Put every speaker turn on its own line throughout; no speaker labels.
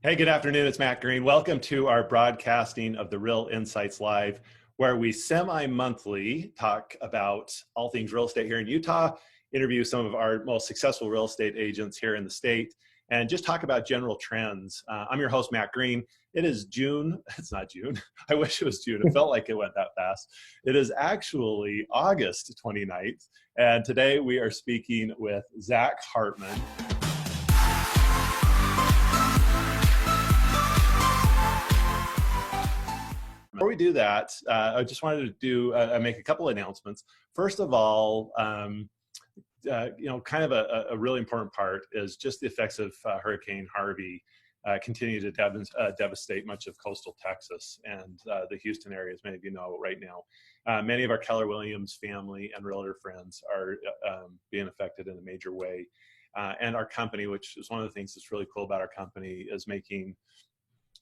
Hey, good afternoon. It's Matt Green. Welcome to our broadcasting of the Real Insights Live, where we semi-monthly talk about all things real estate here in Utah, interview some of our most successful real estate agents here in the state, and just talk about general trends. I'm your host, Matt Green. It is June. It's not June. I wish it was June. It felt like it went that fast. It is actually August 29th, and today we are speaking with Zach Hartman. Before we do that, I just wanted to make a couple of announcements. First of all, kind of a really important part is just the effects of Hurricane Harvey continue to devastate much of coastal Texas and the Houston area, as many of you know right now. Many of our Keller Williams family and realtor friends are being affected in a major way. And our company, which is one of the things that's really cool about our company, is making,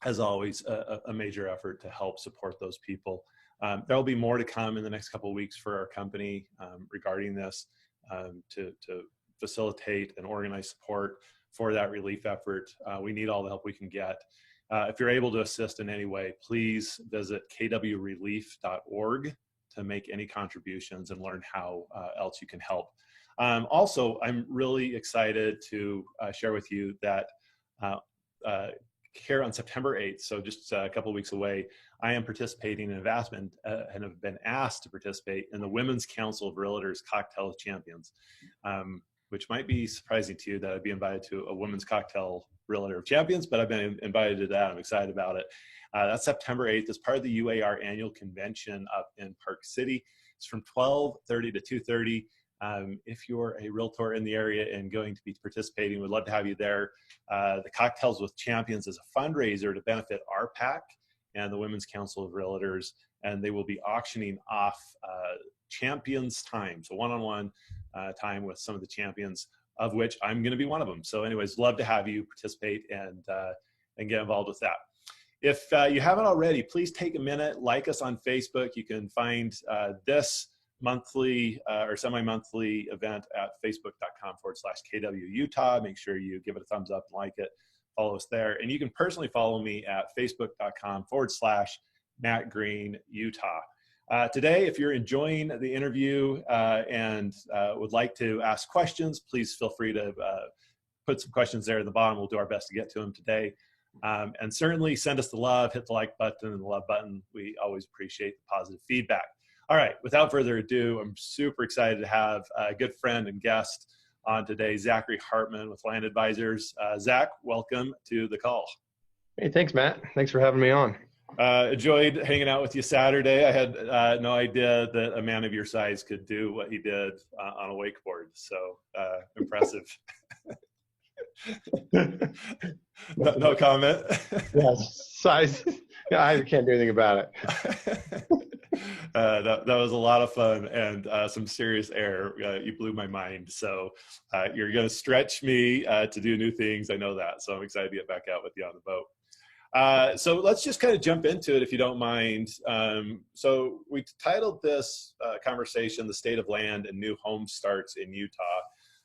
as always, a major effort to help support those people. There will be more to come in the next couple of weeks for our company regarding this to facilitate and organize support for that relief effort. We need all the help we can get. If you're able to assist in any way, please visit kwrelief.org to make any contributions and learn how else you can help. Also, I'm really excited to share with you that here on September 8th, so just a couple of weeks away, I am participating in investment and have been asked to participate in the Women's Council of Realtors Cocktail Champions, which might be surprising to you that I'd be invited to a Women's Cocktail Realtor of Champions, but I've been invited to that. I'm excited about it. That's September 8th. It's part of the UAR annual convention up in Park City. It's from 12:30 to 2:30. If you're a realtor in the area and going to be participating, we'd love to have you there. The Cocktails with Champions is a fundraiser to benefit our PAC and the Women's Council of Realtors, and they will be auctioning off champions time, so one-on-one time with some of the champions, of which I'm going to be one of them. So anyways, love to have you participate and get involved with that. If you haven't already, please take a minute, like us on Facebook. You can find this monthly or semi-monthly event at facebook.com/KW Utah. Make sure you give it a thumbs up and like it, follow us there. And you can personally follow me at facebook.com/Matt Green Utah. Today, if you're enjoying the interview and would like to ask questions, please feel free to put some questions there at the bottom. We'll do our best to get to them today. And certainly send us the love, hit the like button and the love button. We always appreciate the positive feedback. All right, without further ado, I'm super excited to have a good friend and guest on today, Zachary Hartman with Land Advisors. Zach, welcome to the call.
Hey, thanks, Matt. Thanks for having me on.
Enjoyed hanging out with you Saturday. I had no idea that a man of your size could do what he did on a wakeboard, so impressive. No comment?
Yeah, size. Yeah, I can't do anything about it.
That was a lot of fun and some serious air. You blew my mind. So you're going to stretch me to do new things. I know that. So I'm excited to get back out with you on the boat. So let's just kind of jump into it if you don't mind. So we titled this conversation, The State of Land and New Home Starts in Utah.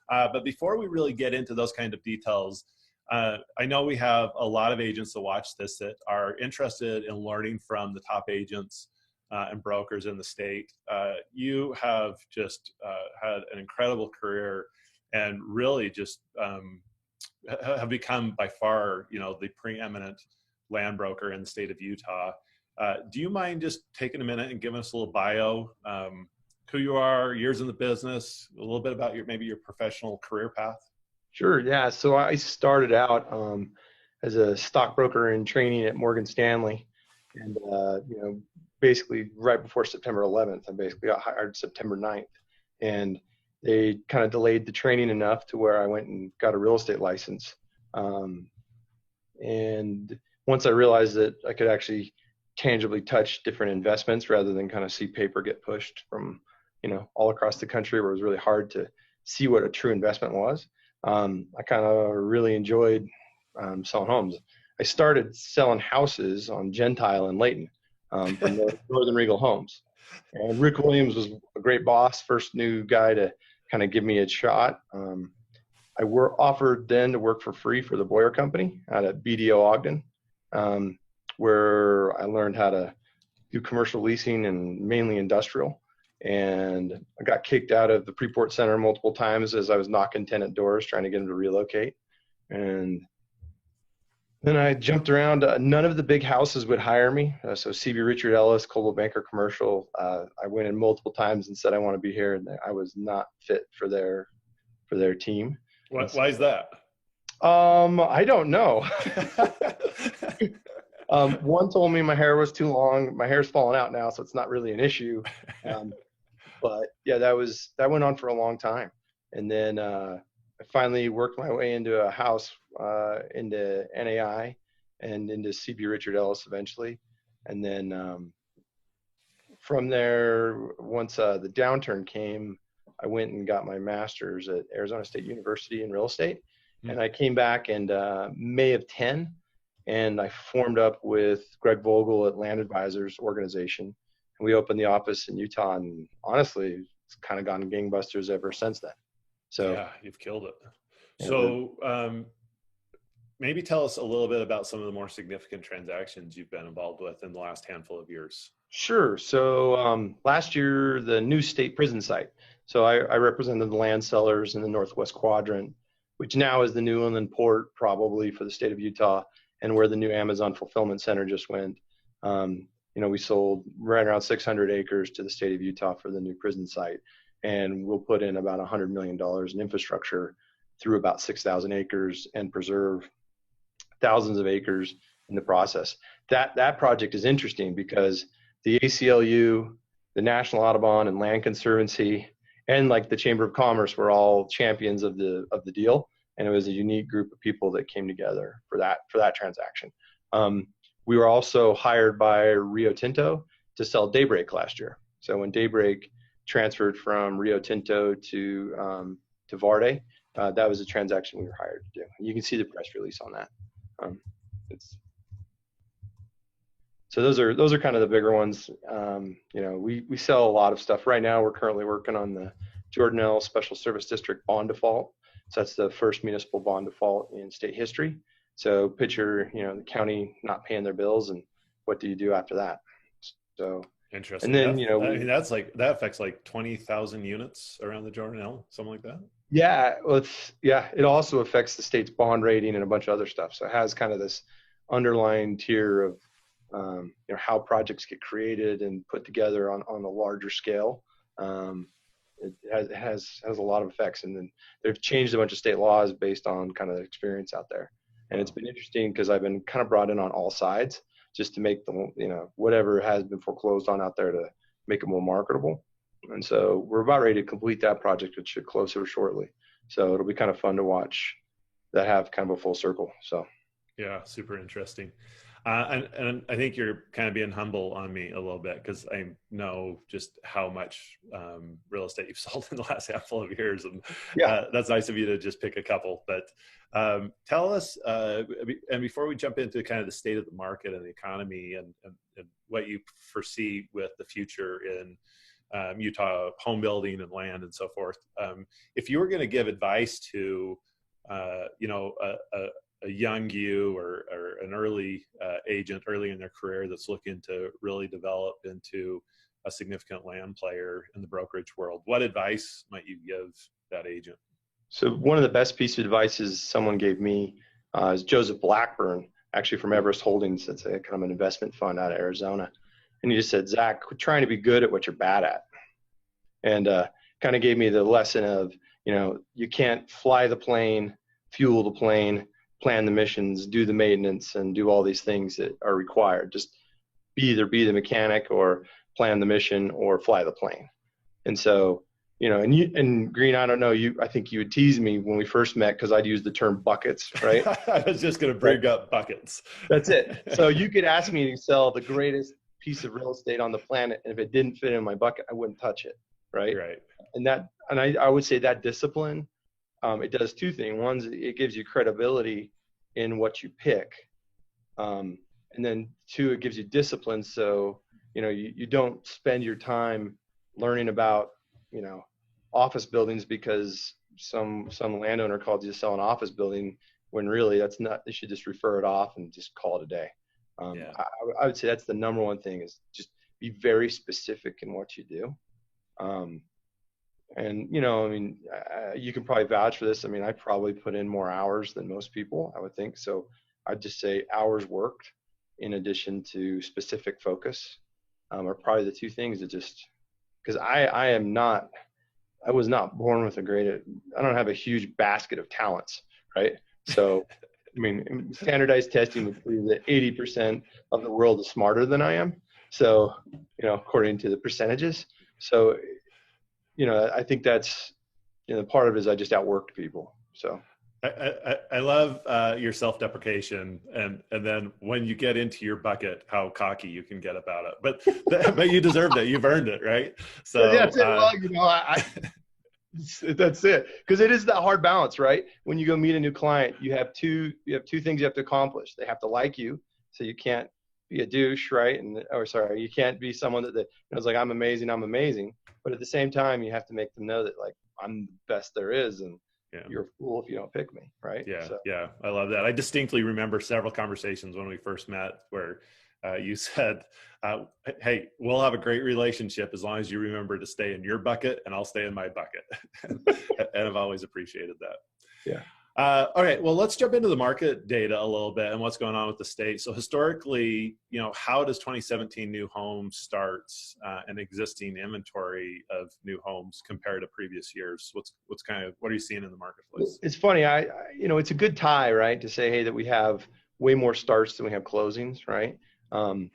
But before we really get into those kind of details, I know we have a lot of agents that watch this that are interested in learning from the top agents and brokers in the state. You have just had an incredible career and really just have become by far, the preeminent land broker in the state of Utah. Do you mind just taking a minute and giving us a little bio, who you are, years in the business, a little bit about maybe your professional career path?
Sure. Yeah. So I started out as a stockbroker in training at Morgan Stanley, and basically right before September 11th, I basically got hired September 9th, and they kind of delayed the training enough to where I went and got a real estate license. And once I realized that I could actually tangibly touch different investments rather than kind of see paper get pushed from, all across the country where it was really hard to see what a true investment was, I kind of really enjoyed selling homes. I started selling houses on Gentile in Layton for Northern Regal Homes. And Rick Williams was a great boss, first new guy to kind of give me a shot. offered then to work for free for the Boyer Company out at BDO Ogden, where I learned how to do commercial leasing and mainly industrial. And I got kicked out of the Preport Center multiple times as I was knocking tenant doors trying to get them to relocate. And then I jumped around. None of the big houses would hire me. So CB Richard Ellis, Coldwell Banker Commercial. I went in multiple times and said I want to be here, and I was not fit for their team.
Why is that?
I don't know. One told me my hair was too long. My hair's falling out now, so it's not really an issue. But yeah, that went on for a long time. And then I finally worked my way into a house, into NAI and into CB Richard Ellis eventually. And then from there, once the downturn came, I went and got my master's at Arizona State University in real estate. And I came back in May of 10, and I formed up with Greg Vogel at Land Advisors organization. And we opened the office in Utah, and honestly, it's kind of gone gangbusters ever since then. So
yeah, you've killed it. So maybe tell us a little bit about some of the more significant transactions you've been involved with in the last handful of years.
Sure. So last year, the new state prison site. So I represented the land sellers in the Northwest Quadrant, which now is the new inland port probably for the state of Utah, and where the new Amazon fulfillment center just went. We sold right around 600 acres to the state of Utah for the new prison site, and we'll put in about $100 million in infrastructure through about 6,000 acres and preserve thousands of acres in the process. That project is interesting because the ACLU, the National Audubon and Land Conservancy, and like the Chamber of Commerce were all champions of the deal, and it was a unique group of people that came together for that transaction. We were also hired by Rio Tinto to sell Daybreak last year. So when Daybreak transferred from Rio Tinto to Varde, that was a transaction we were hired to do. You can see the press release on that. So those are kind of the bigger ones. We sell a lot of stuff right now. We're currently working on the Jordanelle Special Service District bond default. So that's the first municipal bond default in state history. So picture, the county not paying their bills, and what do you do after that? So
interesting. And then that affects like 20,000 units around the Jordanelle, something like that.
Yeah, well, it also affects the state's bond rating and a bunch of other stuff. So it has kind of this underlying tier of how projects get created and put together on a larger scale. It has a lot of effects, and then they've changed a bunch of state laws based on kind of the experience out there. And it's been interesting because I've been kind of brought in on all sides just to make whatever has been foreclosed on out there to make it more marketable. And so we're about ready to complete that project, which should close here shortly. So it'll be kind of fun to watch that have kind of a full circle. So
yeah, super interesting. And I think you're kind of being humble on me a little bit because I know just how much real estate you've sold in the last handful of years. And that's nice of you to just pick a couple. But tell us, and before we jump into kind of the state of the market and the economy and what you foresee with the future in Utah home building and land and so forth, if you were going to give advice to, a young you or an early agent early in their career that's looking to really develop into a significant land player in the brokerage world, what advice might you give that agent?
So one of the best pieces of advice someone gave me is Joseph Blackburn, actually from Everest Holdings. That's a kind of an investment fund out of Arizona. And he just said, Zach, quit trying to be good at what you're bad at. And kind of gave me the lesson of, you can't fly the plane, fuel the plane, plan the missions, do the maintenance, and do all these things that are required. Just either be the mechanic or plan the mission or fly the plane. And so, and Green, I don't know, I think you would tease me when we first met because I'd use the term buckets, right?
I was just going to bring up buckets.
That's it. So you could ask me to sell the greatest piece of real estate on the planet, and if it didn't fit in my bucket, I wouldn't touch it, right?
Right.
And I would say that discipline, it does two things. One, it gives you credibility in what you pick. And then two, it gives you discipline. So, you don't spend your time learning about, office buildings because some landowner called you to sell an office building when really that's not. They should just refer it off and just call it a day.
Yeah.
I would say that's the number one thing is just be very specific in what you do. And I mean, you can probably vouch for this. I mean, I probably put in more hours than most people, I would think. So I'd just say hours worked in addition to specific focus are probably the two things that just, because I was not born with I don't have a huge basket of talents, right? So, I mean, standardized testing would prove that 80% of the world is smarter than I am. So, according to the percentages. So, I think that's, part of it is I just outworked people. So.
I love your self-deprecation, and then when you get into your bucket, how cocky you can get about it. But you deserved it. You've earned it, right? So
yeah, that's it. Well, that's it. Because it is that hard balance, right? When you go meet a new client, you have two things you have to accomplish. They have to like you, so you can't be a douche, right? You can't be someone that is like, I'm amazing. But at the same time, you have to make them know that like I'm the best there is, and you're a fool if you don't pick me, right?
Yeah, yeah, I love that. I distinctly remember several conversations when we first met where you said, hey, we'll have a great relationship as long as you remember to stay in your bucket and I'll stay in my bucket. And I've always appreciated that.
Yeah.
All right, well, let's jump into the market data a little bit and what's going on with the state. So historically, how does 2017 new home starts and existing inventory of new homes compare to previous years? What are you seeing in the marketplace?
It's funny, it's a good tie, right? To say, hey, that we have way more starts than we have closings, right? And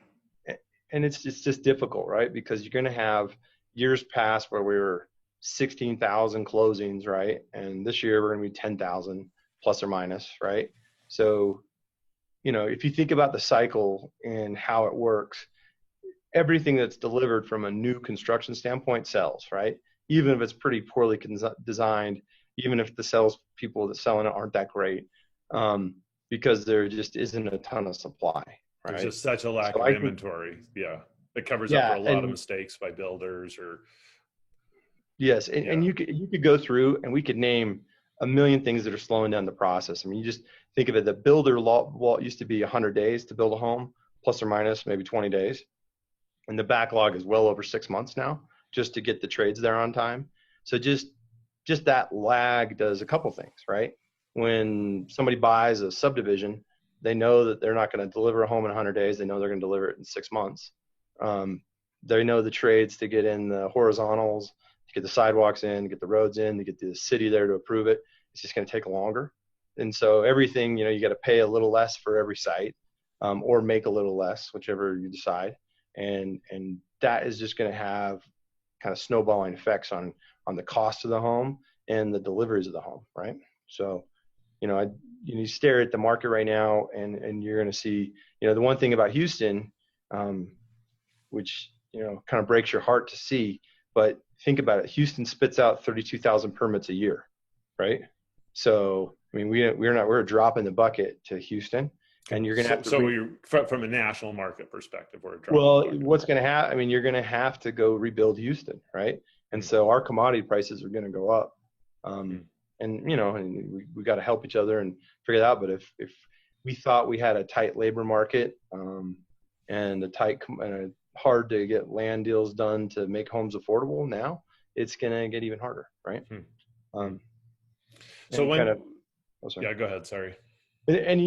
it's just difficult, right? Because you're going to have years past where we were 16,000 closings, right? And this year we're going to be 10,000 plus or minus, right? So, if you think about the cycle and how it works, everything that's delivered from a new construction standpoint sells, right? Even if it's pretty poorly designed, even if the sales people that selling it aren't that great, because there just isn't a ton of supply, right?
There's just such a lack of inventory. It covers up for a lot of mistakes by builders or.
Yes, and you could go through and we could name a million things that are slowing down the process. I mean, you just think of it, the builder law used to be 100 days to build a home, plus or minus maybe 20 days. And the backlog is well over 6 months now just to get the trades there on time. So just that lag does a couple things, right? When somebody buys a subdivision, they know that they're not going to deliver a home in 100 days. They know they're going to deliver it in 6 months. They know the trades to get in the horizontals, to get the sidewalks in, to get the roads in, to get the city there to approve it. It's just going to take longer. And so everything, you got to pay a little less for every site, or make a little less, whichever you decide. And that is just going to have kind of snowballing effects on the cost of the home and the deliveries of the home, right? So, you stare at the market right now and you're going to see, the one thing about Houston, which, kind of breaks your heart to see, but think about it. Houston spits out 32,000 permits a year, right? So, I mean, we're a drop in the bucket to Houston, and you're going to have to.
So we're from a national market perspective, we're a drop.
Well, what's going to happen? I mean, you're going to have to go rebuild Houston, right? And so our commodity prices are going to go up, and and we got to help each other and figure it out. But if we thought we had a tight labor market, and a hard to get land deals done to make homes affordable, now it's going to get even harder, right?
So go ahead. Sorry.
And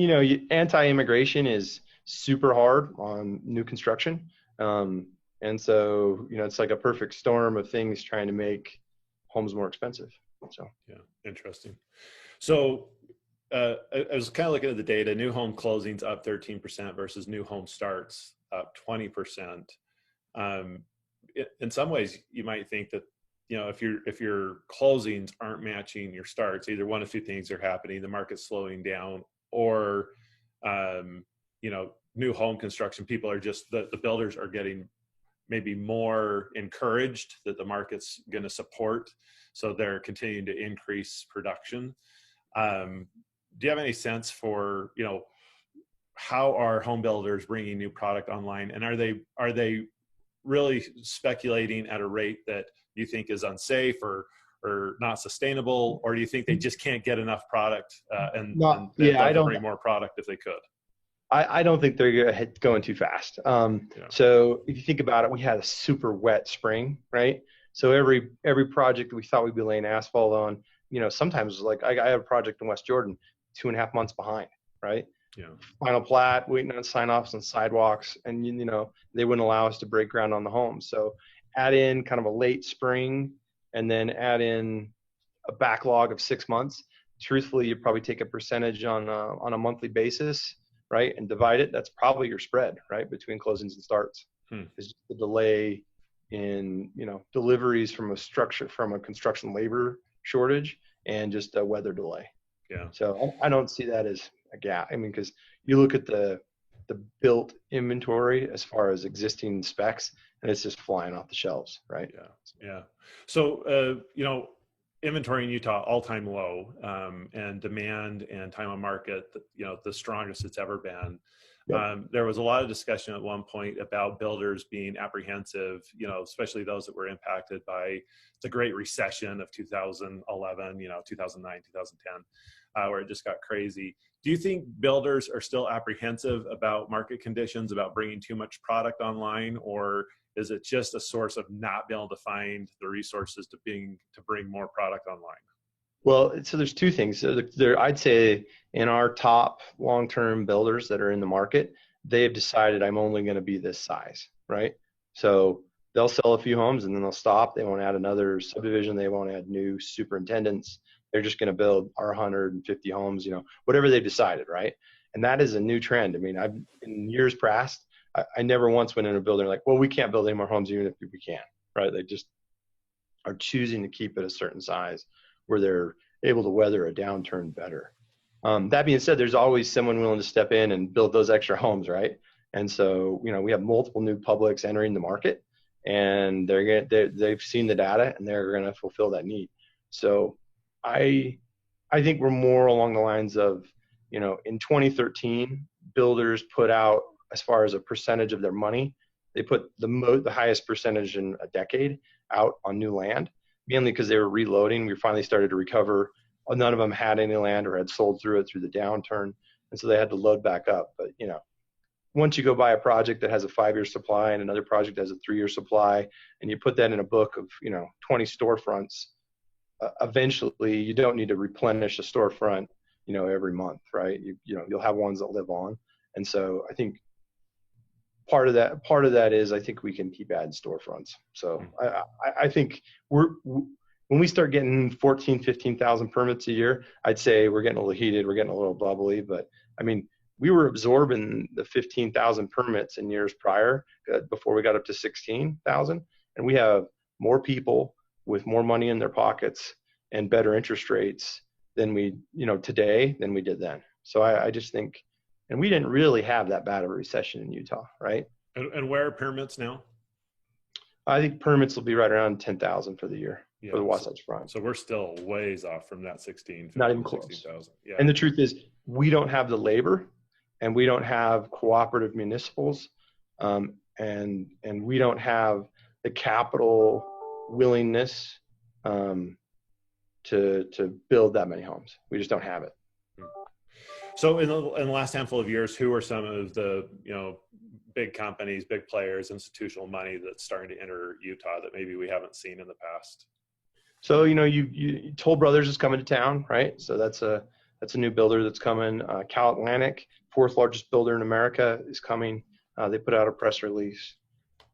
anti-immigration is super hard on new construction. And so, it's like a perfect storm of things trying to make homes more expensive. So,
yeah, interesting. So I was kind of looking at the data. New home closings up 13% versus new home starts up 20%. In some ways, you might think that, if your closings aren't matching your starts, either one of two things are happening: the market's slowing down, or new home construction, people are just the builders are getting maybe more encouraged that the market's going to support, so they're continuing to increase production. Do you have any sense for how are home builders bringing new product online, and are they really speculating at a rate that you think is unsafe, or or not sustainable, or do you think they just can't get enough product and they'd
Yeah,
love to bring more product if they could?
I don't think they're going too fast. So if you think about it, we had a super wet spring, right? So every project we thought we'd be laying asphalt on, sometimes like I have a project in West Jordan, 2.5 months behind, right?
Yeah.
Final plat, waiting on sign-offs on sidewalks, and they wouldn't allow us to break ground on the home. So add in kind of a late spring, and then add in a backlog of 6 months. Truthfully, you probably take a percentage on a monthly basis, right, and divide it. That's probably your spread, right, between closings and starts. Is the delay in deliveries from a construction labor shortage and just a weather delay.
Yeah.
So I don't see that as a gap. I mean, because you look at the built inventory as far as existing specs, and it's just flying off the shelves, right?
Yeah. Yeah. So inventory in Utah all-time low, and demand and time on market, the strongest it's ever been. Yep. There was a lot of discussion at one point about builders being apprehensive, especially those that were impacted by the Great Recession of 2011, 2009, 2010, where it just got crazy. Do you think builders are still apprehensive about market conditions, about bringing too much product online, or is it just a source of not being able to find the resources to bring more product online?
Well, so there's two things. So I'd say in our top long-term builders that are in the market, they have decided I'm only going to be this size, right? So they'll sell a few homes and then they'll stop. They won't add another subdivision. They won't add new superintendents. They're just going to build our 150 homes, whatever they've decided, right? And that is a new trend. I mean, in years past, I never once went in a building like, well, we can't build any more homes even if we can, right? They just are choosing to keep it a certain size where they're able to weather a downturn better. That being said, there's always someone willing to step in and build those extra homes, right? And so, we have multiple new publics entering the market, and they've seen the data and they're going to fulfill that need. So I think we're more along the lines of, in 2013, builders put out, as far as a percentage of their money, they put the highest percentage in a decade out on new land, mainly because they were reloading. We finally started to recover. None of them had any land or had sold through the downturn, and so they had to load back up. But once you go buy a project that has a 5-year supply and another project has a 3-year supply, and you put that in a book of 20 storefronts, eventually you don't need to replenish a storefront every month, right? You'll have ones that live on, and so I think part of that is I think we can keep adding storefronts. So I think when we start getting 15,000 permits a year, I'd say we're getting a little heated, we're getting a little bubbly. But I mean, we were absorbing the 15,000 permits in years prior, before we got up to 16,000, and we have more people with more money in their pockets and better interest rates than we today than we did then. So I just think. And we didn't really have that bad of a recession in Utah, right?
And where are permits now?
I think permits will be right around 10,000 for the year for the Wasatch Front.
So we're still ways off from that 16.
Not even close.
16,000. Yeah.
And the truth is, we don't have the labor, and we don't have cooperative municipals, and we don't have the capital willingness to build that many homes. We just don't have it.
So in the last handful of years, who are some of the big companies, big players, institutional money that's starting to enter Utah that maybe we haven't seen in the past?
So you Toll Brothers is coming to town, right? So that's a new builder that's coming. Cal Atlantic, 4th largest builder in America, is coming. They put out a press release,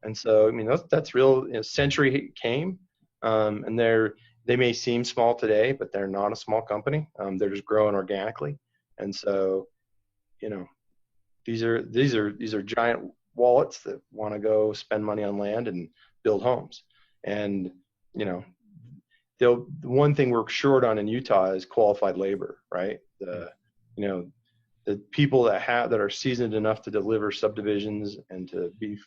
and so I mean that's real. Century came, and they may seem small today, but they're not a small company. They're just growing organically. And so, these are giant wallets that want to go spend money on land and build homes. And, the one thing we're short on in Utah is qualified labor, right? The people that are seasoned enough to deliver subdivisions and to be,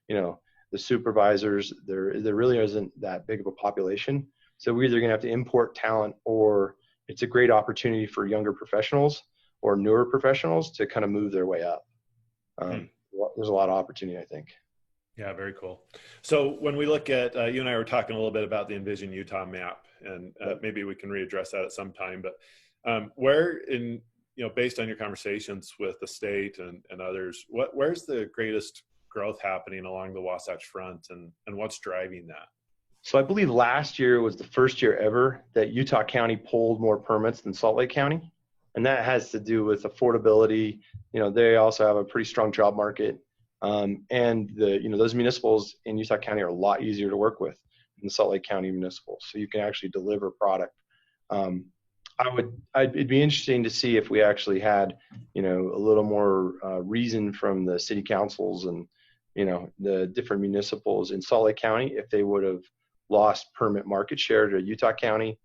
the supervisors, there really isn't that big of a population. So we're either going to have to import talent, or it's a great opportunity for younger professionals or newer professionals to kind of move their way up. There's a lot of opportunity, I think.
Yeah, very cool. So when we look at, you and I were talking a little bit about the Envision Utah map, and maybe we can readdress that at some time. But where in, based on your conversations with the state and others, where's the greatest growth happening along the Wasatch Front, and what's driving that?
So I believe last year was the first year ever that Utah County pulled more permits than Salt Lake County. And that has to do with affordability. They also have a pretty strong job market. And those municipals in Utah County are a lot easier to work with than the Salt Lake County municipals. So you can actually deliver product. It'd be interesting to see if we actually had, a little more reason from the city councils and, the different municipals in Salt Lake County, if they would have lost permit market share to Utah County,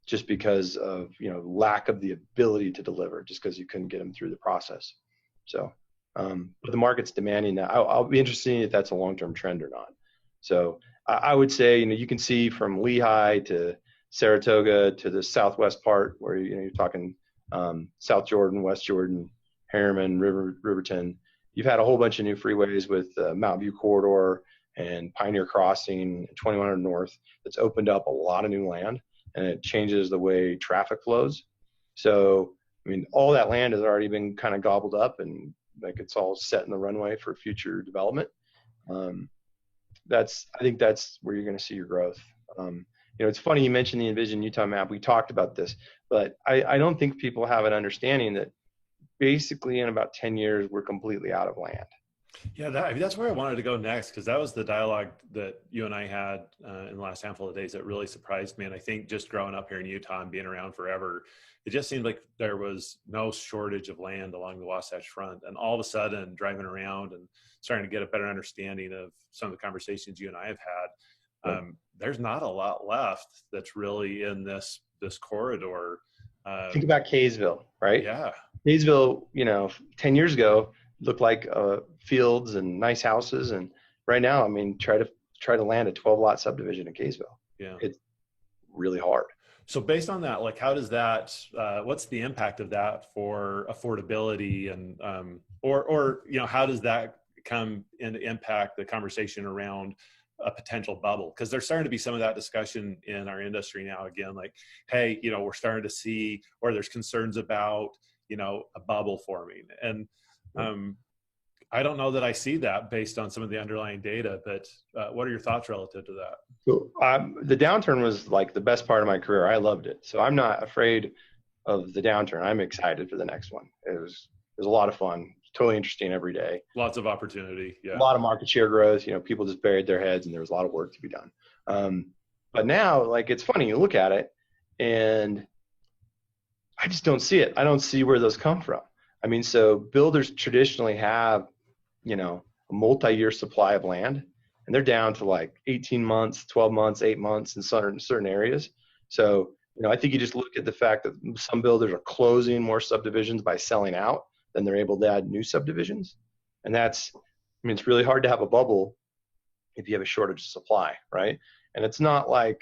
just because of, lack of the ability to deliver, just because you couldn't get them through the process. So, but the market's demanding that. I'll be interested if that's a long-term trend or not. So I would say, you can see from Lehigh to Saratoga to the southwest part where, you're talking South Jordan, West Jordan, Harriman, Riverton. You've had a whole bunch of new freeways with Mountain View Corridor and Pioneer Crossing, 2100 North, that's opened up a lot of new land, and it changes the way traffic flows. So, all that land has already been kind of gobbled up, and it's all set in the runway for future development. I think that's where you're going to see your growth. It's funny you mentioned the Envision Utah map. We talked about this, but I don't think people have an understanding that basically in about 10 years, we're completely out of land.
Yeah, that's where I wanted to go next, because that was the dialogue that you and I had in the last handful of days that really surprised me. And I think just growing up here in Utah and being around forever, it just seemed like there was no shortage of land along the Wasatch Front. And all of a sudden, driving around and starting to get a better understanding of some of the conversations you and I have had, there's not a lot left that's really in this corridor.
Think about Kaysville, right?
Yeah.
Kaysville, 10 years ago, looked like fields and nice houses, and right now, try to land a 12-lot subdivision in Kaysville.
Yeah,
it's really hard.
So based on that, how does that? What's the impact of that for affordability, and or how does that come and impact the conversation around a potential bubble? Because there's starting to be some of that discussion in our industry now. Again, hey, we're starting to see, or there's concerns about a bubble forming, and I don't know that I see that based on some of the underlying data, but what are your thoughts relative to that?
So, the downturn was the best part of my career. I loved it. So I'm not afraid of the downturn. I'm excited for the next one. It was a lot of fun. Totally interesting every day.
Lots of opportunity. Yeah.
A lot of market share growth. People just buried their heads, and there was a lot of work to be done. But now, it's funny, you look at it, and I just don't see it. I don't see where those come from. So builders traditionally have, a multi-year supply of land, and they're down to 18 months, 12 months, 8 months in certain areas. So, I think you just look at the fact that some builders are closing more subdivisions by selling out than they're able to add new subdivisions. And it's really hard to have a bubble if you have a shortage of supply, right? And it's not like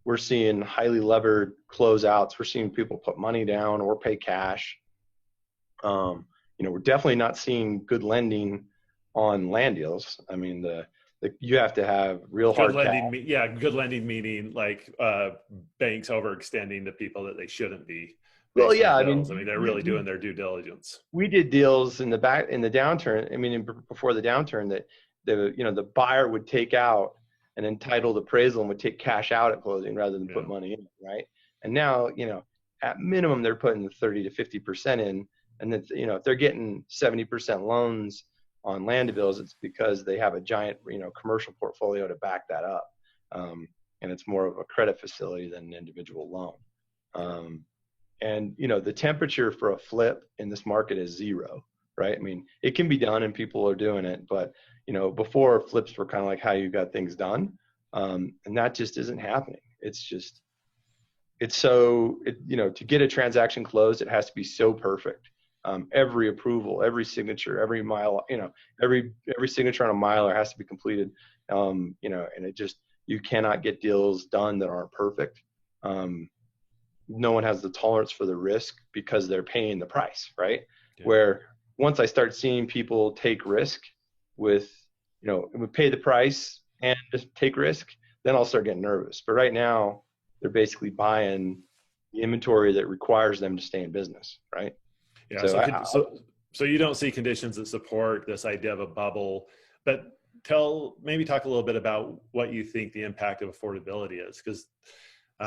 we're seeing highly levered closeouts. We're seeing people put money down or pay cash. We're definitely not seeing good lending on land deals. You have to have real hard
lending. Good lending meaning banks overextending to people that they shouldn't be.
Well, yeah,
they're really doing their due diligence.
We did deals in the downturn. Before the downturn, that the buyer would take out an entitled appraisal and would take cash out at closing rather than put money in, right? And now, at minimum, they're putting 30 to 50% in. And then, if they're getting 70% loans on land deals, it's because they have a giant, commercial portfolio to back that up. And it's more of a credit facility than an individual loan. And, the temperature for a flip in this market is zero, right? It can be done and people are doing it, but, before flips were kind of how you got things done. And that just isn't happening. To get a transaction closed, it has to be so perfect. Every approval, every signature, every mile, every signature on a miler has to be completed. And you cannot get deals done that aren't perfect. No one has the tolerance for the risk because they're paying the price, right? Yeah. Where once I start seeing people take risk with, pay the price and just take risk, then I'll start getting nervous. But right now, they're basically buying the inventory that requires them to stay in business, right?
Yeah. So you don't see conditions that support this idea of a bubble, but maybe talk a little bit about what you think the impact of affordability is, because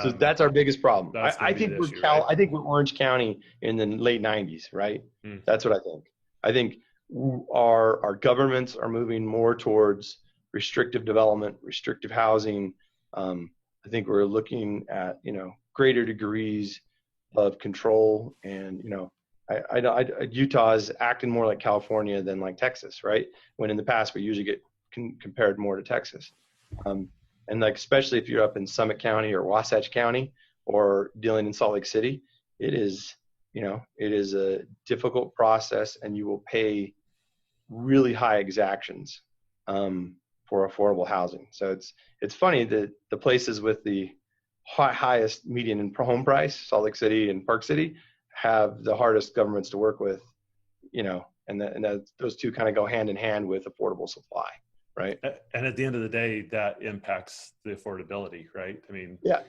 so that's our biggest problem.
I
think we're
issue, right?
I think we're Orange County in the late 90s, right? That's what I think. I think our governments are moving more towards restrictive development, restrictive housing. I think we're looking at, greater degrees of control, and, Utah is acting more like California than like Texas, right? When in the past we usually get compared more to Texas. And like, especially if you're up in Summit County or Wasatch County or dealing in Salt Lake City, it is a difficult process, and you will pay really high exactions for affordable housing. So it's funny that the places with the highest median home price, Salt Lake City and Park City, have the hardest governments to work with, and those two kind of go hand in hand with affordable supply. Right.
And at the end of the day, that impacts the affordability, right? I mean,
yeah,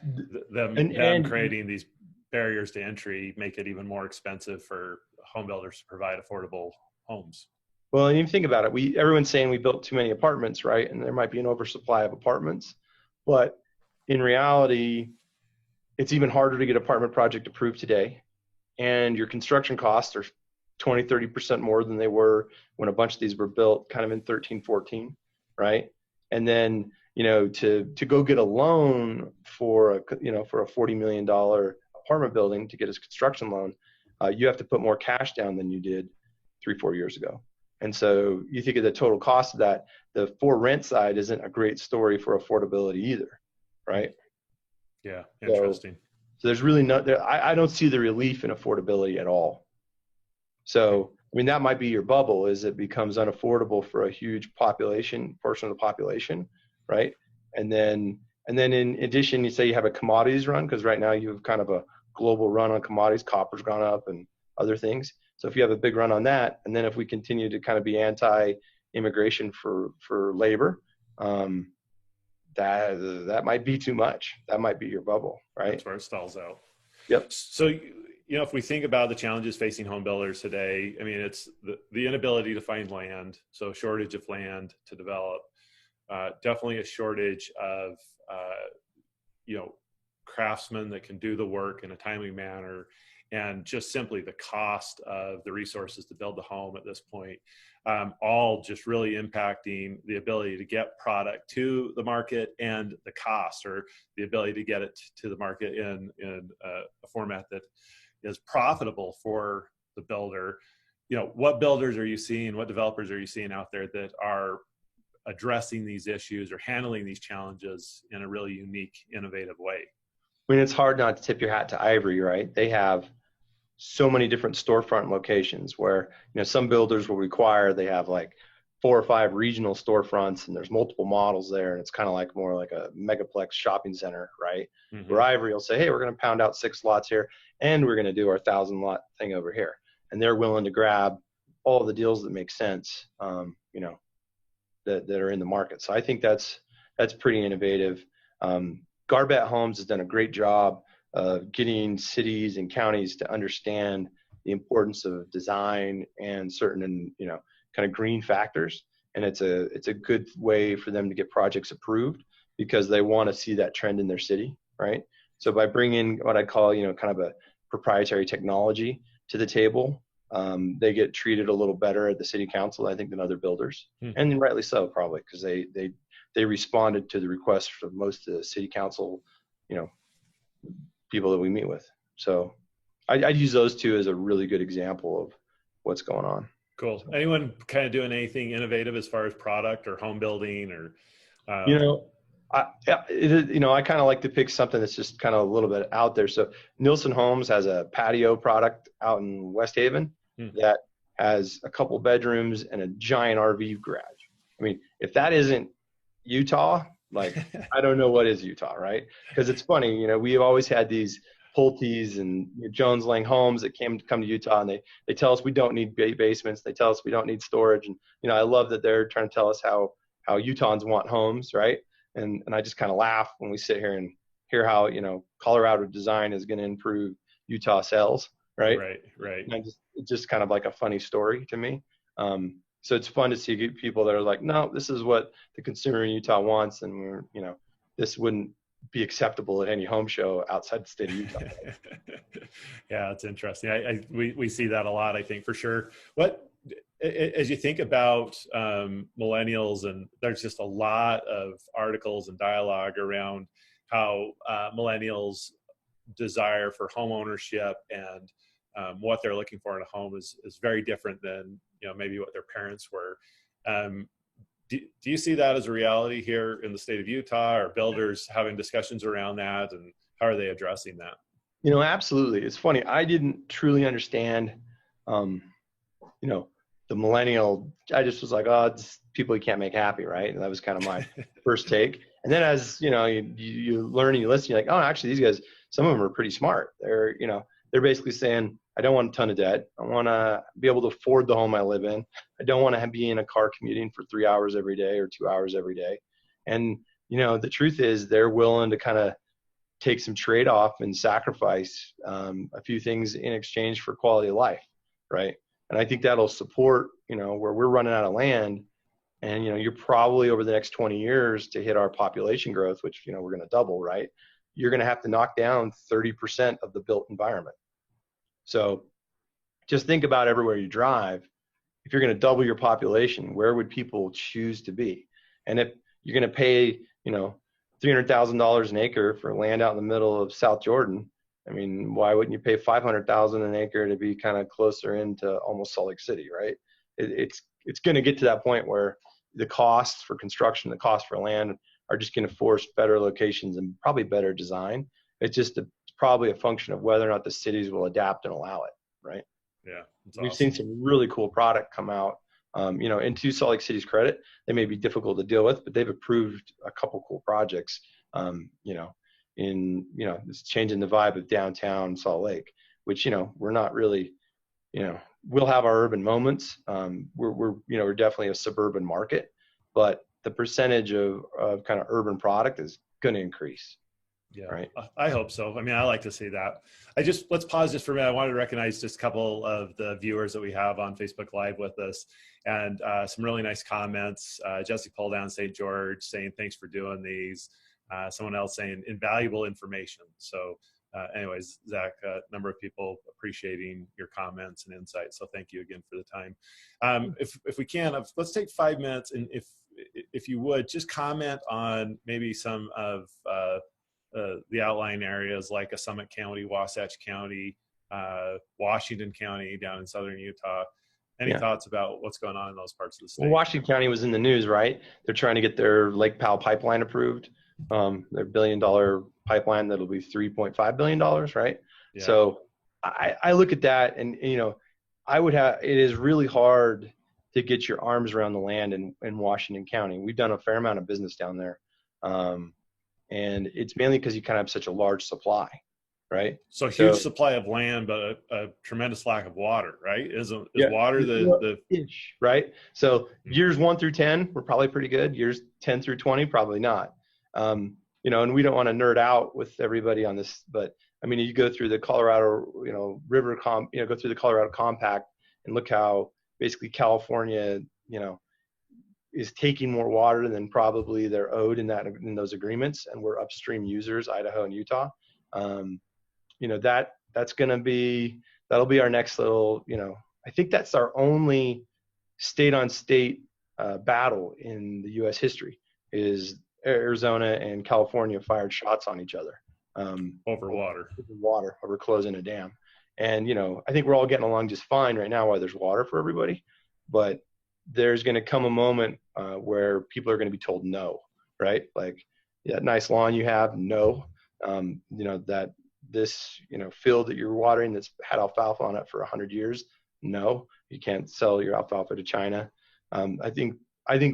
them creating these barriers to entry make it even more expensive for home builders to provide affordable homes.
Well, and you think about it, everyone's saying we built too many apartments, right? And there might be an oversupply of apartments, but in reality, it's even harder to get apartment project approved today. And your construction costs are 20, 30% more than they were when a bunch of these were built kind of in 13, 14. Right. And then, to go get a loan for a $40 million apartment building, to get a construction loan, you have to put more cash down than you did 3-4 years ago. And so you think of the total cost of that, the for rent side isn't a great story for affordability either. Right.
Yeah. Interesting.
So there's really I don't see the relief in affordability at all. So, that might be your bubble, is it becomes unaffordable for a huge portion of the population, right? And then in addition, you say you have a commodities run, because right now you have kind of a global run on commodities. Copper's gone up and other things. So if you have a big run on that, and then if we continue to kind of be anti-immigration for labor, that might be too much. That might be your bubble, right?
That's where it stalls out.
Yep.
So, if we think about the challenges facing home builders today, I mean, it's the inability to find land, so shortage of land to develop, definitely a shortage of, craftsmen that can do the work in a timely manner, and just simply the cost of the resources to build the home at this point, all just really impacting the ability to get product to the market, and the cost, or the ability to get it to the market in a format that is profitable for the builder. What builders are you seeing, what developers are you seeing out there that are addressing these issues or handling these challenges in a really unique, innovative way?
I mean, it's hard not to tip your hat to Ivory, right? They have so many different storefront locations where, some builders will require, they have like 4 or 5 regional storefronts, and there's multiple models there, and it's kind of like more like a megaplex shopping center, right? Mm-hmm. Where Ivory will say, hey, we're going to pound out 6 lots here, and we're going to do our 1,000 lot thing over here. And they're willing to grab all the deals that make sense, that are in the market. So I think that's pretty innovative. Garbett Homes has done a great job of getting cities and counties to understand the importance of design and certain, kind of green factors. And it's a good way for them to get projects approved, because they want to see that trend in their city, right? So by bringing what I call, kind of a proprietary technology to the table, they get treated a little better at the city council, I think, than other builders. And rightly so, probably, because they responded to the requests from most of the city council, people that we meet with. So I'd use those two as a really good example of what's going on.
Cool. Anyone kind of doing anything innovative as far as product or home building, or?
I kind of like to pick something that's just kind of a little bit out there. So Nielsen Homes has a patio product out in West Haven that has a couple bedrooms and a giant RV garage. I mean, if that isn't Utah, like, I don't know what is Utah, right? Because it's funny, we've always had these Pulte's and Jones Lang Homes that come to Utah, and they tell us we don't need basements. They tell us we don't need storage. And, I love that they're trying to tell us how Utahns want homes, right? And I just kind of laugh when we sit here and hear how, Colorado design is going to improve Utah sales, right?
Right.
And it's just kind of like a funny story to me. So it's fun to see people that are like, no, this is what the consumer in Utah wants, and this wouldn't be acceptable at any home show outside the state of Utah.
Yeah, it's interesting. We see that a lot, I think, for sure. As you think about millennials, and there's just a lot of articles and dialogue around how millennials' desire for home ownership and what they're looking for in a home is very different than maybe what their parents were. Do you see that as a reality here in the state of Utah? Or builders having discussions around that, and how are they addressing that?
Absolutely. It's funny. I didn't truly understand, the millennial. I just was like, oh, it's people you can't make happy, right? And that was kind of my first take. And then as you learn and you listen, you're like, oh, actually, these guys, some of them are pretty smart. They're basically saying, I don't want a ton of debt. I want to be able to afford the home I live in. I don't want to be in a car commuting for 3 hours every day or 2 hours every day. And the truth is, they're willing to kind of take some trade-off and sacrifice a few things in exchange for quality of life, right? And I think that'll support, where we're running out of land, and you're probably over the next 20 years to hit our population growth, which we're going to double, right? You're going to have to knock down 30% of the built environment. So just think about everywhere you drive. If you're going to double your population, where would people choose to be? And if you're going to pay, $300,000 an acre for land out in the middle of South Jordan, I mean, why wouldn't you pay $500,000 an acre to be kind of closer into almost Salt Lake City, right? It's going to get to that point where the costs for construction, the cost for land are just going to force better locations and probably better design. It's probably a function of whether or not the cities will adapt and allow it, right?
Yeah,
we've
awesome.
seen some really cool product come out. To Salt Lake City's credit, they may be difficult to deal with, but they've approved a couple cool projects. It's changing the vibe of downtown Salt Lake, which we're not really. We'll have our urban moments. We're definitely a suburban market, but the percentage of kind of urban product is going to increase.
Yeah,
right.
I hope so. I mean, I like to see that. Let's pause just for a minute. I wanted to recognize just a couple of the viewers that we have on Facebook Live with us, and some really nice comments. Jesse Pull down St. George saying, thanks for doing these. Someone else saying invaluable information. So anyways, Zach, a number of people appreciating your comments and insights. So thank you again for the time. If we can, let's take 5 minutes, and if you would, just comment on maybe some of the outlying areas like a Summit County, Wasatch County, Washington County down in southern Utah. Any thoughts about what's going on in those parts of the state?
Well, Washington County was in the news, right? They're trying to get their Lake Powell pipeline approved. Their $1 billion pipeline that'll be $3.5 billion, right? Yeah. So I look at that, and it is really hard to get your arms around the land in Washington County. We've done a fair amount of business down there. And it's mainly because you kind of have such a large supply, right?
So huge supply of land, but a tremendous lack of water, right? Is water the
ish, right? So years 1 through 10, we're probably pretty good. Years 10 through 20, probably not. And we don't want to nerd out with everybody on this, but I mean, you go through the Colorado, go through the Colorado Compact and look how basically California, is taking more water than probably they're owed in those agreements, and we're upstream users, Idaho and Utah. That'll be our next little, I think that's our only state-on-state battle in the U.S. history, is Arizona and California fired shots on each other
over water,
over closing a dam. And I think we're all getting along just fine right now while there's water for everybody, but there's going to come a moment where people are going to be told no, right? Like, that nice lawn you have, no. That this field that you're watering that's had alfalfa on it for 100 years, no. You can't sell your alfalfa to China. I think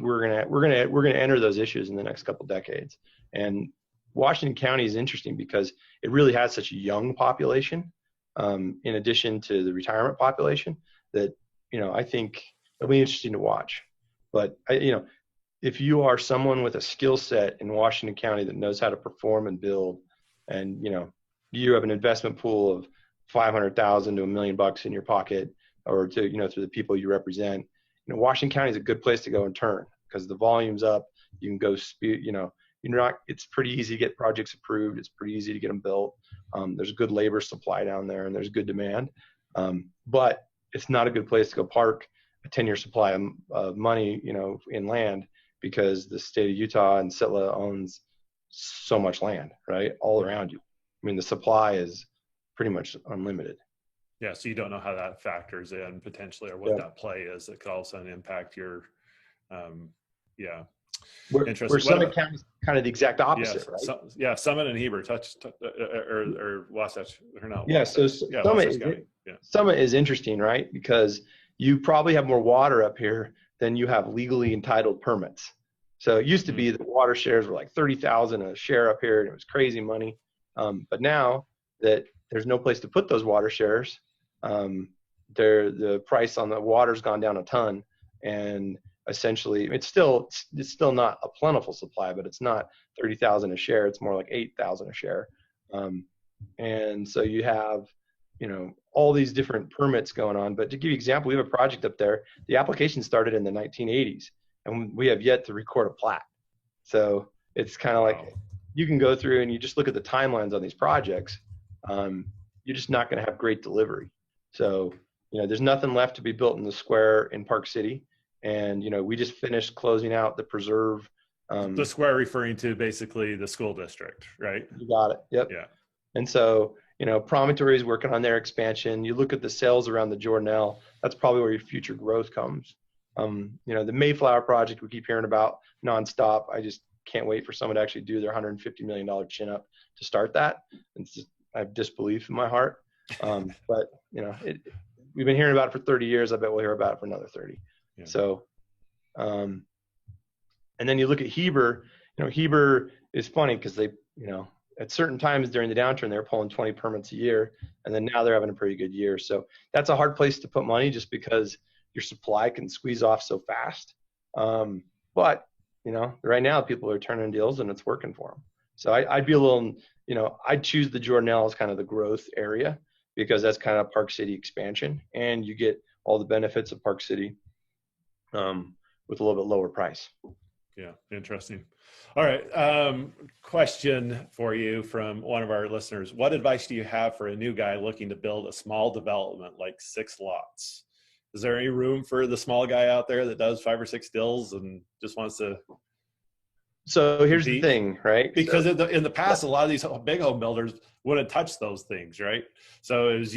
we're gonna enter those issues in the next couple decades. And Washington County is interesting because it really has such a young population, in addition to the retirement population, that I think it'll be interesting to watch. But if you are someone with a skill set in Washington County that knows how to perform and build, and you have an investment pool of 500,000 to $1 million in your pocket, or to through the people you represent, Washington County is a good place to go and turn, because the volume's up. You can go it's pretty easy to get projects approved. It's pretty easy to get them built. There's good labor supply down there, and there's good demand. But it's not a good place to go park a 10-year supply of money, in land, because the state of Utah and Sitla owns so much land, right, all around you. I mean, the supply is pretty much unlimited.
Yeah, so you don't know how that factors in potentially, or what that play is that could all of a sudden impact your,
Where Summit County is kind of the exact opposite, right?
Summit and Heber or Wasatch, or not.
Yeah,
Wasatch.
So Summit is interesting, right? Because you probably have more water up here than you have legally entitled permits. So it used to be that water shares were like 30,000 a share up here, and it was crazy money. But now that there's no place to put those water shares, the price on the water's gone down a ton, and essentially it's still not a plentiful supply, but it's not 30,000 a share. It's more like 8,000 a share. And so you have, all these different permits going on. But to give you an example, we have a project up there. The application started in the 1980s, and we have yet to record a plat. So it's kind of like, you can go through and you just look at the timelines on these projects. You're just not going to have great delivery. So, there's nothing left to be built in the square in Park City. And, we just finished closing out the preserve.
The square referring to basically the school district, right?
You got it. Yep.
Yeah.
And so, Promontory is working on their expansion. You look at the sales around the Jordanelle, that's probably where your future growth comes. The Mayflower project we keep hearing about nonstop. I just can't wait for someone to actually do their $150 million chin up to start that. I have disbelief in my heart. But, we've been hearing about it for 30 years. I bet we'll hear about it for another 30. Yeah. So, and then you look at Heber. Heber is funny because they, at certain times during the downturn, they were pulling 20 permits a year, and then now they're having a pretty good year. So that's a hard place to put money, just because your supply can squeeze off so fast. But right now people are turning deals and it's working for them. So I'd be a little, I'd choose the Jordanelle as kind of the growth area, because that's kind of Park City expansion, and you get all the benefits of Park City with a little bit lower price.
Yeah, interesting. All right, question for you from one of our listeners. What advice do you have for a new guy looking to build a small development like 6 lots? Is there any room for the small guy out there that does 5 or 6 deals and just wants to?
So here's the thing, right?
Because in the past, a lot of these big home builders wouldn't touch those things, right? So as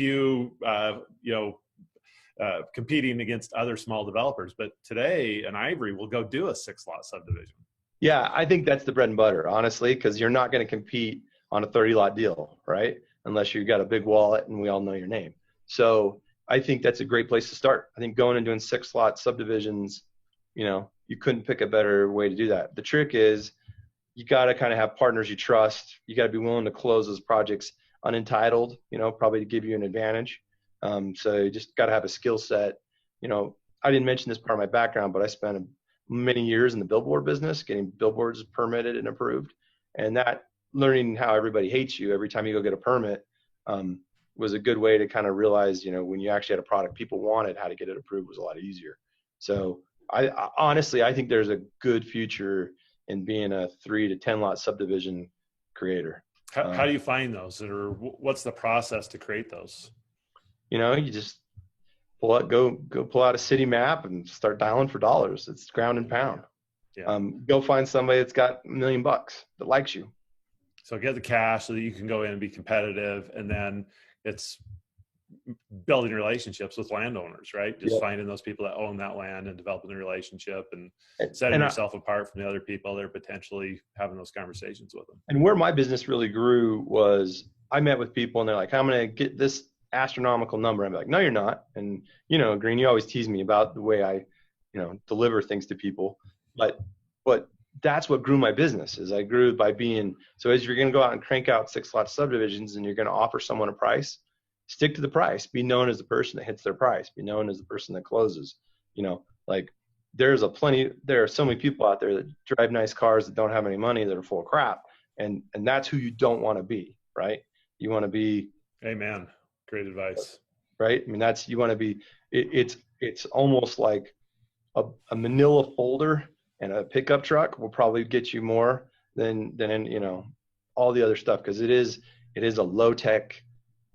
competing against other small developers, but today an Ivory will go do a 6-lot subdivision.
Yeah, I think that's the bread and butter, honestly, because you're not going to compete on a 30-lot deal, right? Unless you've got a big wallet and we all know your name. So I think that's a great place to start. I think going and doing 6-lot subdivisions, you couldn't pick a better way to do that. The trick is you got to kind of have partners you trust. You got to be willing to close those projects unentitled, probably to give you an advantage. So you just got to have a skill set. I didn't mention this part of my background, but I spent many years in the billboard business, getting billboards permitted and approved. And that learning how everybody hates you every time you go get a permit was a good way to kind of realize, when you actually had a product people wanted, how to get it approved was a lot easier. So I honestly think there's a good future in being a 3 to 10 lot subdivision creator.
How do you find those, or what's the process to create those?
You just go pull out a city map and start dialing for dollars. It's ground and pound. Yeah. Go find somebody that's got $1 million that likes you.
So get the cash so that you can go in and be competitive, and then it's building relationships with landowners, right? Just finding those people that own that land and developing the relationship and setting yourself apart from the other people that are potentially having those conversations with them.
And where my business really grew was I met with people and they're like, I'm going to get this astronomical number. I'm like, no, you're not. And, Green, you always tease me about the way I, deliver things to people. But that's what grew my business is I grew by being, so as you're going to go out and crank out 6-lot subdivisions and you're going to offer someone a price, stick to the price, be known as the person that hits their price, be known as the person that closes, there are so many people out there that drive nice cars that don't have any money, that are full of crap. And that's who you don't want to be, right? You want to be,
Amen. Great advice.
right? I mean, you want to be, it's almost like a manila folder and a pickup truck will probably get you more than all the other stuff. Cause it is a low tech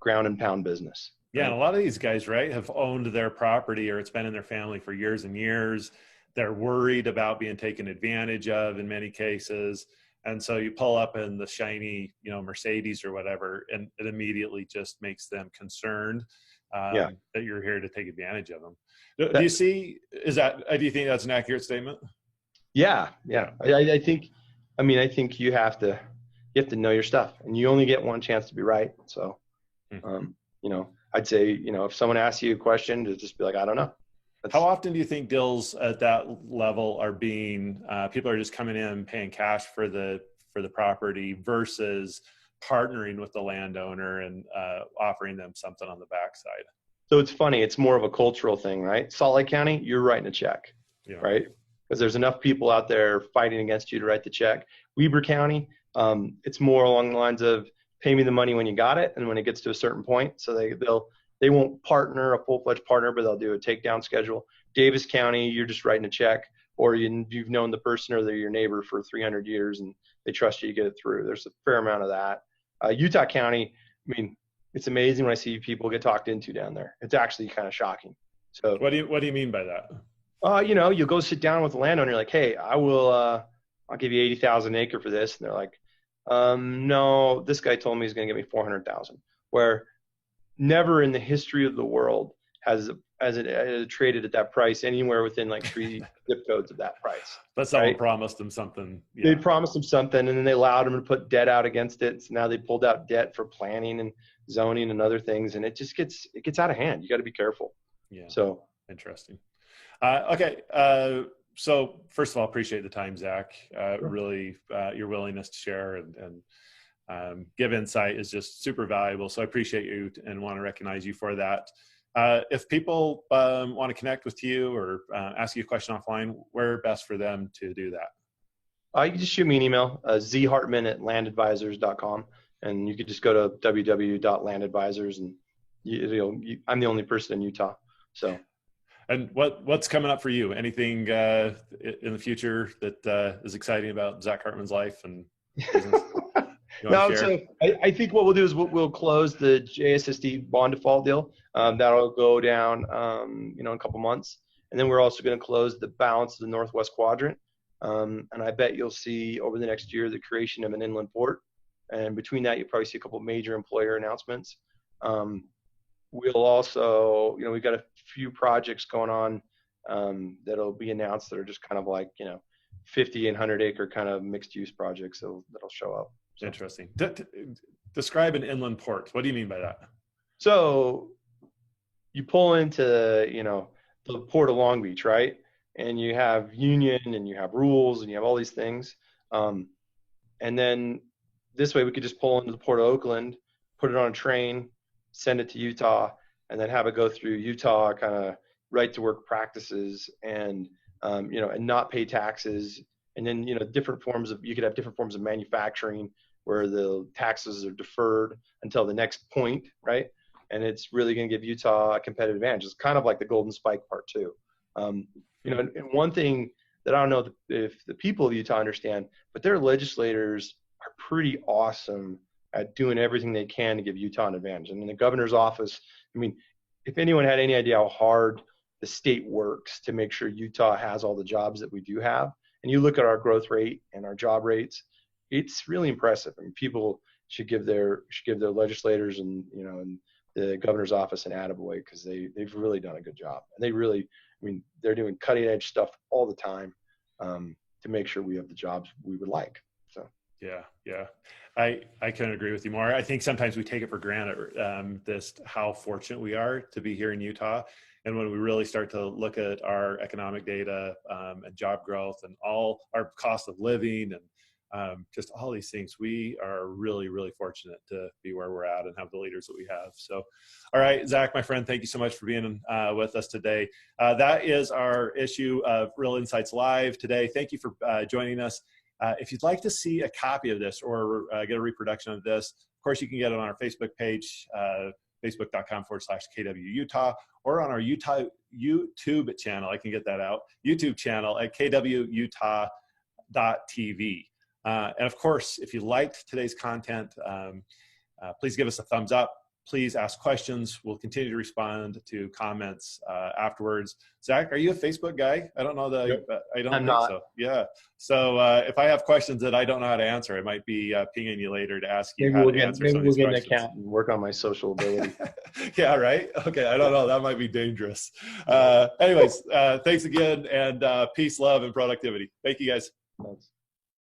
ground and pound business.
Yeah.
Right?
And a lot of these guys, right, have owned their property, or it's been in their family for years and years. They're worried about being taken advantage of in many cases. And so you pull up in the shiny, Mercedes or whatever, and it immediately just makes them concerned that you're here to take advantage of them. Do you think that's an accurate statement?
Yeah. I think you have to know your stuff, and you only get one chance to be right. So, I'd say, if someone asks you a question, to just be like, I don't know.
How often do you think deals at that level are being, people are just coming in paying cash for the property versus partnering with the landowner and offering them something on the backside?
So it's funny. It's more of a cultural thing, right? Salt Lake County, you're writing a check, right? Because there's enough people out there fighting against you to write the check. Weber County, it's more along the lines of pay me the money when you got it, and when it gets to a certain point. So they won't partner, a full-fledged partner, but they'll do a takedown schedule. Davis County, you're just writing a check, or you've known the person, or they're your neighbor for 300 years and they trust you to get it through. There's a fair amount of that. Utah County, I mean, it's amazing when I see people get talked into down there. It's actually kind of shocking. So
what do you mean by that?
You'll go sit down with the landowner, like, hey, I'll give you 80,000 an acre for this. And they're like, no, this guy told me he's going to give me 400,000, where never in the history of the world has it traded at that price anywhere within like 3 zip codes of that price.
But someone promised them something.
Yeah. They promised them something, and then they allowed them to put debt out against it. So now they pulled out debt for planning and zoning and other things, and it just gets out of hand. You got to be careful.
Yeah.
So
interesting. Okay. So first of all, appreciate the time, Zach. Sure. Really, your willingness to share and give insight is just super valuable. So I appreciate you and want to recognize you for that. If people want to connect with you or ask you a question offline, where best for them to do that?
You can just shoot me an email, zhartman@landadvisors.com, and you could just go to www.landadvisors, and I'm the only person in Utah. So.
And what's coming up for you? Anything in the future that is exciting about Zach Hartman's life and business?
No, so I think what we'll do is we'll close the JSSD bond default deal. That'll go down, in a couple months, and then we're also going to close the balance of the Northwest Quadrant. And I bet you'll see over the next year the creation of an inland port, and between that you'll probably see a couple major employer announcements. We'll also, we've got a few projects going on that'll be announced that are just kind of like 50 and 100 acre kind of mixed use projects that'll show up. So.
Interesting. Describe an inland port. What do you mean by that?
So you pull into the port of Long Beach, right? And you have union and you have rules and you have all these things. And then this way we could just pull into the port of Oakland, put it on a train, send it to Utah, and then have it go through Utah kind of right to work practices and and not pay taxes. And then you could have different forms of manufacturing where the taxes are deferred until the next point, right? And it's really going to give Utah a competitive advantage. It's kind of like the Golden Spike Part 2. And one thing that I don't know if the people of Utah understand, but their legislators are pretty awesome at doing everything they can to give Utah an advantage. And in the governor's office, if anyone had any idea how hard the state works to make sure Utah has all the jobs that we do have, and you look at our growth rate and our job rates, it's really impressive. People should give their legislators and the governor's office an attaboy, because they've really done a good job. And they really, they're doing cutting edge stuff all the time to make sure we have the jobs we would like. So
yeah. I couldn't agree with you more. I think sometimes we take it for granted how fortunate we are to be here in Utah. And when we really start to look at our economic data and job growth and all our cost of living and just all these things. We are really, really fortunate to be where we're at and have the leaders that we have. So, all right, Zach, my friend, thank you so much for being with us today. That is our issue of Real Insights Live today. Thank you for joining us. If you'd like to see a copy of this or get a reproduction of this, of course, you can get it on our Facebook page, facebook.com/KW Utah, or on our YouTube channel. I can get that out. YouTube channel at kwutah.tv. And of course, if you liked today's content, please give us a thumbs up. Please ask questions. We'll continue to respond to comments afterwards. Zach, are you a Facebook guy? I don't know that.
Yep.
I don't
I'm
think
not.
so. Yeah. So if I have questions that I don't know how to answer, I might be pinging you later to ask you how to answer some of these
maybe we'll
questions.
get an account and work on my social ability.
Yeah, right? Okay, I don't know. That might be dangerous. Anyways, thanks again, and peace, love, and productivity. Thank you, guys.
Thanks.